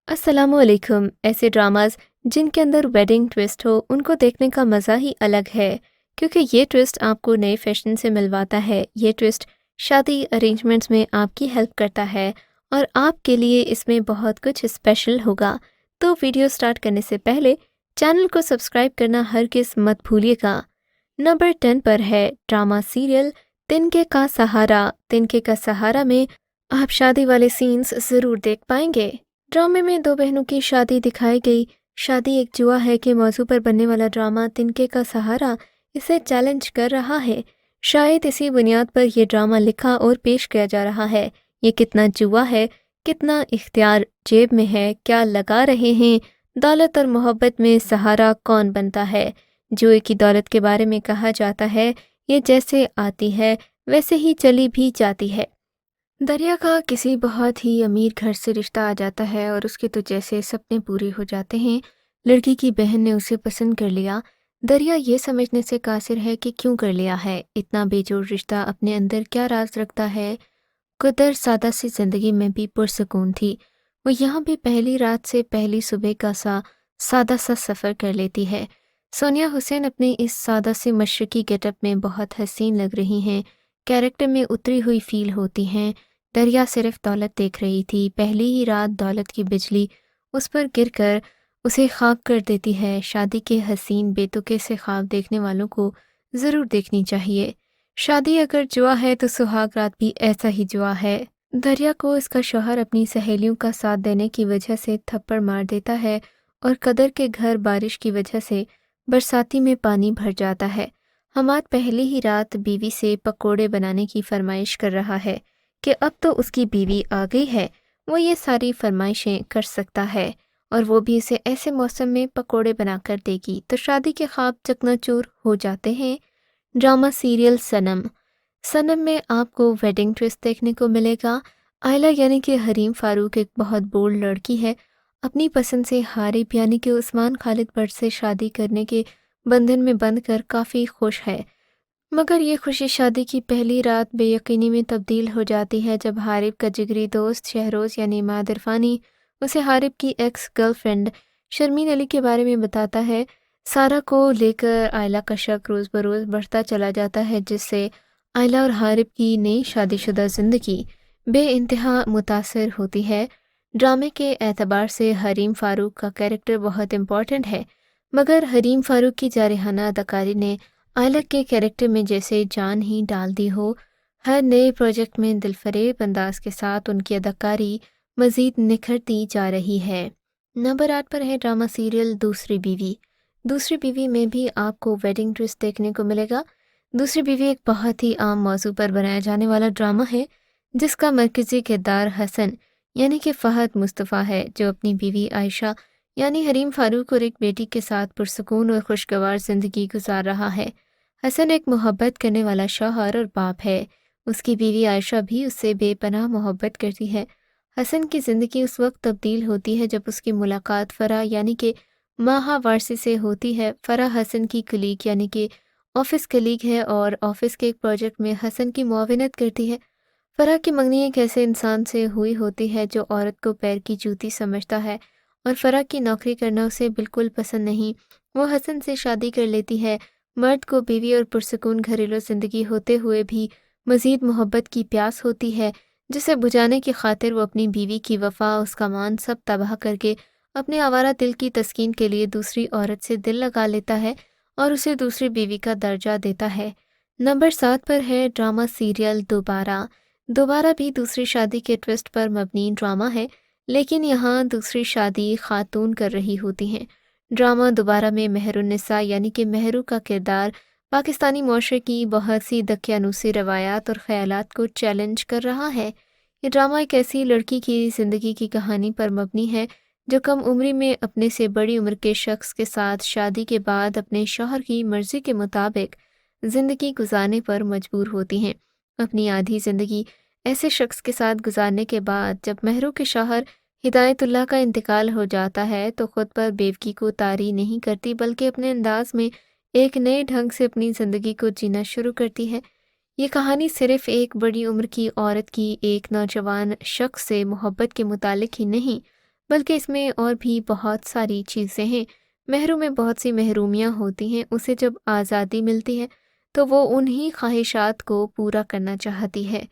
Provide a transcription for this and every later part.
अस्सलाम वालेकुम। ऐसे ड्रामास जिनके अंदर वेडिंग ट्विस्ट हो उनको देखने का मज़ा ही अलग है, क्योंकि ये ट्विस्ट आपको नए फैशन से मिलवाता है। ये ट्विस्ट शादी अरेंजमेंट्स में आपकी हेल्प करता है और आपके लिए इसमें बहुत कुछ स्पेशल होगा। तो वीडियो स्टार्ट करने से पहले चैनल को सब्सक्राइब करना हरगिज़ मत भूलिएगा। नंबर 10 पर है ड्रामा सीरियल तिनके का सहारा। तिनके का सहारा में आप शादी वाले सीन्स ज़रूर देख पाएंगे। ड्रामे में दो बहनों की शादी दिखाई गई। शादी एक जुआ है के मौजू पर बनने वाला ड्रामा तिनके का सहारा इसे चैलेंज कर रहा है। शायद इसी बुनियाद पर यह ड्रामा लिखा और पेश किया जा रहा है। ये कितना जुआ है, कितना इख्तियार जेब में है, क्या लगा रहे हैं, दौलत और मोहब्बत में सहारा कौन बनता है। जुए की दौलत के बारे में कहा जाता है, ये जैसे आती है वैसे ही चली भी जाती है। दरिया का किसी बहुत ही अमीर घर से रिश्ता आ जाता है और उसके तो जैसे सपने पूरे हो जाते हैं। लड़की की बहन ने उसे पसंद कर लिया। दरिया ये समझने से कासिर है कि क्यों कर लिया है। इतना बेजोड़ रिश्ता अपने अंदर क्या राज रखता है। कुदर सादा सी जिंदगी में भी पुरसकून थी। वो यहाँ भी पहली रात से पहली सुबह का सादा सा सफ़र कर लेती है। सोनिया हुसैन अपने इस सादा से मशरकी गेटअप में बहुत हसीन लग रही हैं। कैरेक्टर में उतरी हुई फील होती हैं। दरिया सिर्फ दौलत देख रही थी। पहली ही रात दौलत की बिजली उस पर गिरकर उसे खाक कर देती है। शादी के हसीन बेतुके से ख्वाब देखने वालों को ज़रूर देखनी चाहिए। शादी अगर जुआ है तो सुहाग रात भी ऐसा ही जुआ है। दरिया को इसका शौहर अपनी सहेलियों का साथ देने की वजह से थप्पड़ मार देता है और कदर के घर बारिश की वजह से बरसाती में पानी भर जाता है। हमाद पहली ही रात बीवी से पकोड़े बनाने की फरमाइश कर रहा है कि अब तो उसकी बीवी आ गई है, वो ये सारी फरमाइशें कर सकता है और वो भी इसे ऐसे मौसम में पकोड़े बनाकर देगी। तो शादी के ख्वाब चकनाचूर हो जाते हैं। ड्रामा सीरियल सनम। सनम में आपको वेडिंग ट्विस्ट देखने को मिलेगा। आयला यानी कि हरीम फारूक एक बहुत बोल्ड लड़की है। अपनी पसंद से हारिब यानी कि उस्मान खालिद भट्ट से शादी करने के बंधन में बंध कर काफ़ी खुश है। मगर ये खुशी शादी की पहली रात बेयकीनी में तब्दील हो जाती है जब हारिब का जिगरी दोस्त शहरोज़ यानी इमाद इरफानी उसे हारिब की एक्स गर्लफ्रेंड शर्मीन अली के बारे में बताता है। सारा को लेकर आयला का शक रोज़ बरोज़ बढ़ता चला जाता है, जिससे आयला और हारिब की नई शादीशुदा ज़िंदगी बेइंतहा मुतासर होती है। ड्रामे के एतबार से हरीम फारूक का कैरेक्टर बहुत इम्पॉर्टेंट है, मगर हरीम फारूक की जारहाना अदाकारी ने आयला के कैरेक्टर में जैसे जान ही डाल दी हो। हर नए प्रोजेक्ट में दिलफरेब अंदाज के साथ उनकी अदाकारी मज़ीद निखरती जा रही है। नंबर 8 पर है ड्रामा सीरियल दूसरी बीवी। दूसरी बीवी में भी आपको वेडिंग ट्विस्ट देखने को मिलेगा। दूसरी बीवी एक बहुत ही आम मौजू पर बनाया जाने वाला ड्रामा है, जिसका मरकज़ी किरदार हसन यानी कि फ़हद मुस्तफ़ा है, जो अपनी बीवी आयशा यानी हरीम फारूक और एक बेटी के साथ पुरसकून और खुशगवार ज़िंदगी गुजार रहा है। हसन एक मोहब्बत करने वाला शौहर और बाप है। उसकी बीवी आयशा भी उससे बेपनाह मोहब्बत करती है। हसन की ज़िंदगी उस वक्त तब्दील होती है जब उसकी मुलाकात फ़रा यानी कि माहा वारसी से होती है। फ़रा हसन की कलीग यानी कि ऑफिस कलीग है और ऑफिस के एक प्रोजेक्ट में हसन की मुआविनत करती है। फ़रा की मंगनी एक ऐसे इंसान से हुई होती है जो औरत को पैर की जूती समझता है और फ़रा की नौकरी करना उसे बिल्कुल पसंद नहीं। वो हसन से शादी कर लेती है। मर्द को बीवी और पुरसकून घरेलू ज़िंदगी होते हुए भी मज़ीद मोहब्बत की प्यास होती है, जिसे बुझाने की खातिर वो अपनी बीवी की वफ़ा, उसका मान सब तबाह करके अपने आवारा दिल की तस्कीन के लिए दूसरी औरत से दिल लगा लेता है और उसे दूसरी बीवी का दर्जा देता है। नंबर 7 पर है ड्रामा सीरियल दोबारा। दोबारा भी दूसरी शादी के ट्विस्ट पर मबनी ड्रामा है, लेकिन यहाँ दूसरी शादी खातून कर रही होती हैं। ड्रामा दोबारा में मेहरुन्निसा यानी कि मेहरू का किरदार पाकिस्तानी मुआशरे की बहुत सी दकियानूसी रवायात और ख़यालात को चैलेंज कर रहा है। ये ड्रामा एक ऐसी लड़की की ज़िंदगी की कहानी पर मबनी है जो कम उम्री में अपने से बड़ी उम्र के शख्स के साथ शादी के बाद अपने शौहर की मर्ज़ी के मुताबिक ज़िंदगी गुजारने पर मजबूर होती हैं। अपनी आधी ज़िंदगी ऐसे शख्स के साथ गुजारने के बाद जब मेहरू के शौहर हिदायतुल्लाह का इंतकाल हो जाता है तो ख़ुद पर बेवकी को तारी नहीं करती, बल्कि अपने अंदाज में एक नए ढंग से अपनी ज़िंदगी को जीना शुरू करती है। ये कहानी सिर्फ़ एक बड़ी उम्र की औरत की एक नौजवान शख्स से मोहब्बत के मुतालिक ही नहीं, بلکہ اس میں اور بھی بہت ساری چیزیں ہیں۔ محروم میں بہت سی محرومیاں ہوتی ہیں، اسے جب آزادی ملتی ہے تو وہ انہی خواہشات کو پورا کرنا چاہتی ہے۔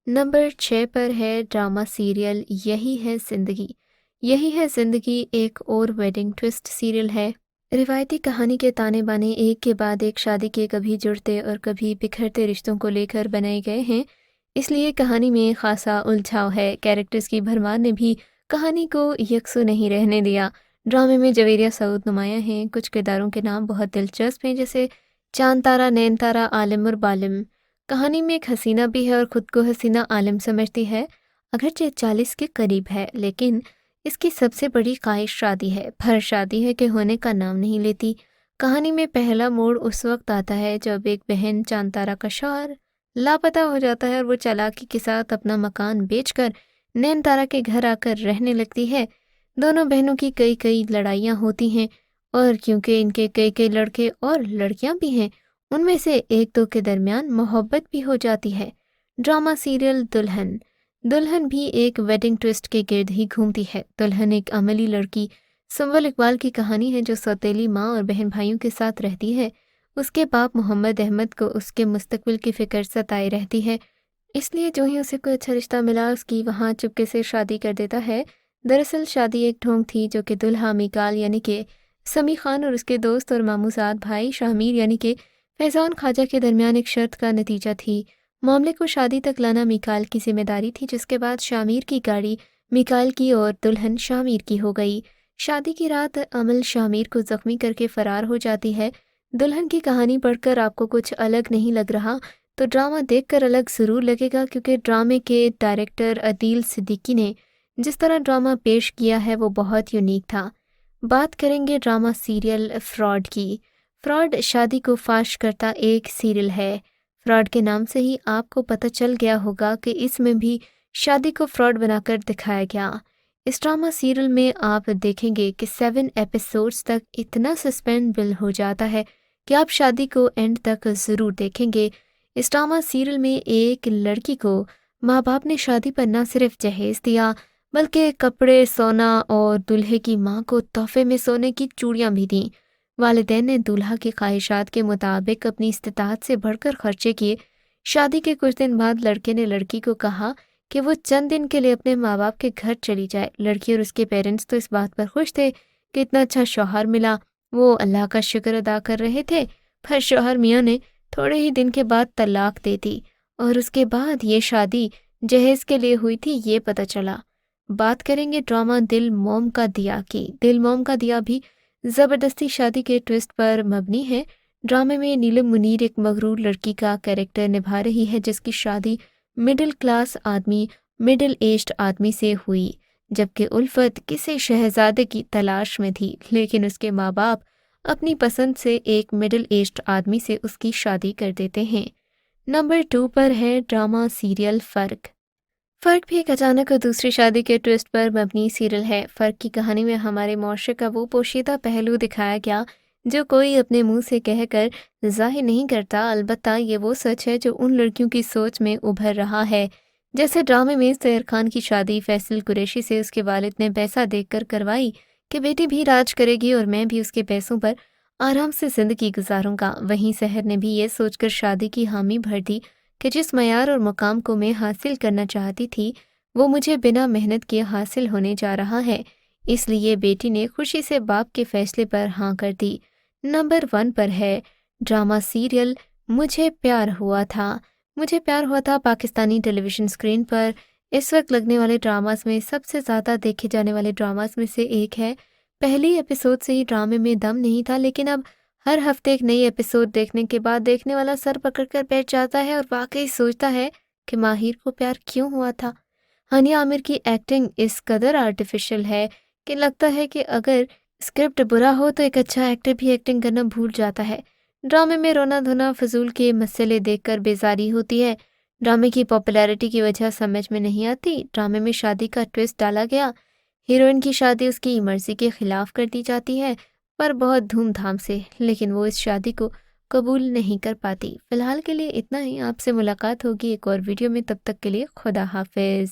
نمبر 6 پر ہے ڈرامہ سیریل یہی ہے زندگی۔ یہی ہے زندگی ایک اور ویڈنگ ٹوسٹ سیریل ہے۔ روایتی کہانی کے تانے بانے ایک کے بعد ایک شادی کے کبھی جڑتے اور کبھی بکھرتے رشتوں کو لے کر بنائے گئے ہیں، اس لیے کہانی میں خاصا الجھاؤ ہے۔ کیریکٹرز کی بھرمار نے بھی کہانی کو یکسو نہیں رہنے دیا۔ ڈرامے میں جویریہ سعود نمایاں ہیں۔ کچھ کرداروں کے نام بہت دلچسپ ہیں، جیسے چاند تارا، نین تارا، عالم اور بالم۔ کہانی میں ایک حسینہ بھی ہے اور خود کو حسینہ عالم سمجھتی ہے، اگرچہ 40 کے قریب ہے، لیکن اس کی سب سے بڑی خواہش شادی ہے، پر شادی ہے کہ ہونے کا نام نہیں لیتی۔ کہانی میں پہلا موڑ اس وقت آتا ہے جب ایک بہن چاند تارا کا شوہر لاپتہ ہو جاتا ہے اور وہ چالاکی کے ساتھ اپنا مکان بیچ کر نین تارا کے گھر آ کر رہنے لگتی ہے۔ دونوں بہنوں کی کئی لڑائیاں ہوتی ہیں، اور کیونکہ ان کے کئی لڑکے اور لڑکیاں بھی ہیں، ان میں سے ایک دو کے درمیان محبت بھی ہو جاتی ہے۔ ڈرامہ سیریل دلہن بھی ایک ویڈنگ ٹوسٹ کے گرد ہی گھومتی ہے۔ دلہن ایک عملی لڑکی سنبل اقبال کی کہانی ہے جو سوتیلی ماں اور بہن بھائیوں کے ساتھ رہتی ہے۔ اس کے باپ محمد احمد کو اس کے مستقبل کی فکر ستائے رہتی ہے، اس لیے جو ہی اسے کوئی اچھا رشتہ ملا اس کی وہاں چپکے سے شادی کر دیتا ہے۔ دراصل شادی ایک ڈھونگ تھی جو کہ دلہا میکال یعنی کہ سمیع خان اور اس کے دوست اور ماموزاد بھائی شاہ یعنی کہ فیضان خواجہ کے درمیان ایک شرط کا نتیجہ تھی۔ معاملے کو شادی تک لانا میکال کی ذمہ داری تھی، جس کے بعد شامیر کی گاڑی میکال کی اور دلہن شامیر کی ہو گئی۔ شادی کی رات عمل شامیر کو زخمی کر کے فرار ہو جاتی ہے۔ دلہن کی کہانی پڑھ کر آپ کو کچھ الگ نہیں لگ رہا تو ڈرامہ دیکھ کر الگ ضرور لگے گا، کیونکہ ڈرامے کے ڈائریکٹر عدیل صدیقی نے جس طرح ڈرامہ پیش کیا ہے وہ بہت یونیک تھا۔ بات کریں گے ڈرامہ سیریل فراڈ کی۔ فراڈ شادی کو فاش کرتا ایک سیریل ہے۔ فراڈ کے نام سے ہی آپ کو پتہ چل گیا ہوگا کہ اس میں بھی شادی کو فراڈ بنا کر دکھایا گیا۔ اس ڈرامہ سیریل میں آپ دیکھیں گے کہ 7 ایپیسوڈز تک اتنا سسپینس بلڈ ہو جاتا ہے کہ آپ شادی کو اینڈ تک ضرور دیکھیں گے۔ اس ڈرامہ سیریل میں ایک لڑکی کو ماں باپ نے شادی پر نہ صرف جہیز دیا بلکہ کپڑے، سونا اور دلہے کی ماں کو تحفے میں سونے کی چوڑیاں بھی دیں۔ والدین نے دولہا کی خواہشات کے مطابق اپنی استطاعت سے بڑھ کر خرچے کیے۔ شادی کے کچھ دن بعد لڑکے نے لڑکی کو کہا کہ وہ چند دن کے لیے اپنے ماں باپ کے گھر چلی جائے۔ لڑکی اور اس کے پیرنٹس تو اس بات پر خوش تھے کہ اتنا اچھا شوہر ملا، وہ اللہ کا شکر ادا کر رہے تھے، پر شوہر میاں نے تھوڑے ہی دن کے بعد طلاق دے دی اور اس کے بعد یہ شادی جہیز کے لیے ہوئی تھی، یہ پتہ چلا۔ بات کریں گے ڈرامہ دل موم کا دیا کی۔ دل موم کا دیا بھی زبردستی شادی کے ٹوسٹ پر مبنی ہے۔ ڈرامے میں نیلم منیر ایک مغرور لڑکی کا کیریکٹر نبھا رہی ہے جس کی شادی مڈل ایجڈ آدمی سے ہوئی، جبکہ الفت کسی شہزادے کی تلاش میں تھی، لیکن اس کے ماں باپ اپنی پسند سے ایک مڈل ایجڈ آدمی سے اس کی شادی کر دیتے ہیں۔ نمبر 2 پر ہے ڈرامہ سیریل فرق بھی ایک اچانک اور دوسری شادی کے ٹوسٹ پر مبنی سیریل ہے۔ فرق کی کہانی میں ہمارے معاشرے کا وہ پوشیدہ پہلو دکھایا گیا جو کوئی اپنے منہ سے کہہ کر ظاہر نہیں کرتا، البتہ یہ وہ سچ ہے جو ان لڑکیوں کی سوچ میں ابھر رہا ہے۔ جیسے ڈرامے میں سیر خان کی شادی فیصل قریشی سے اس کے والد نے پیسہ دیکھ کر کروائی کہ بیٹی بھی راج کرے گی اور میں بھی اس کے پیسوں پر آرام سے زندگی گزاروں گا، وہیں سحر نے بھی یہ سوچ کر شادی کی حامی بھر دی کہ جس معیار اور مقام کو میں حاصل کرنا چاہتی تھی وہ مجھے بنا محنت کیے حاصل ہونے جا رہا ہے، اس لیے بیٹی نے خوشی سے باپ کے فیصلے پر ہاں کر دی۔ نمبر 1 پر ہے ڈرامہ سیریل مجھے پیار ہوا تھا۔ مجھے پیار ہوا تھا پاکستانی ٹیلی ویژن اسکرین پر اس وقت لگنے والے ڈراماز میں سب سے زیادہ دیکھے جانے والے ڈراماز میں سے ایک ہے۔ پہلی ایپیسوڈ سے ہی ڈرامے میں دم نہیں تھا، لیکن اب ہر ہفتے ایک نئی ایپیسوڈ دیکھنے کے بعد دیکھنے والا سر پکڑ کر بیٹھ جاتا ہے اور واقعی سوچتا ہے کہ ماہر کو پیار کیوں ہوا تھا۔ ہانیہ عامر کی ایکٹنگ اس قدر آرٹیفیشل ہے کہ لگتا ہے کہ اگر اسکرپٹ برا ہو تو ایک اچھا ایکٹر بھی ایکٹنگ کرنا بھول جاتا ہے۔ ڈرامے میں رونا دھونا فضول کے مسئلے دیکھ کر بیزاری ہوتی ہے۔ ڈرامے کی پاپولیرٹی کی وجہ سمجھ میں نہیں آتی۔ ڈرامے میں شادی کا ٹوسٹ ڈالا گیا، ہیروئن کی شادی اس کی مرضی کے خلاف کر دی جاتی ہے، پر بہت دھوم دھام سے، لیکن وہ اس شادی کو قبول نہیں کر پاتی۔ فی الحال کے لیے اتنا ہی، آپ سے ملاقات ہوگی ایک اور ویڈیو میں، تب تک کے لیے خدا حافظ۔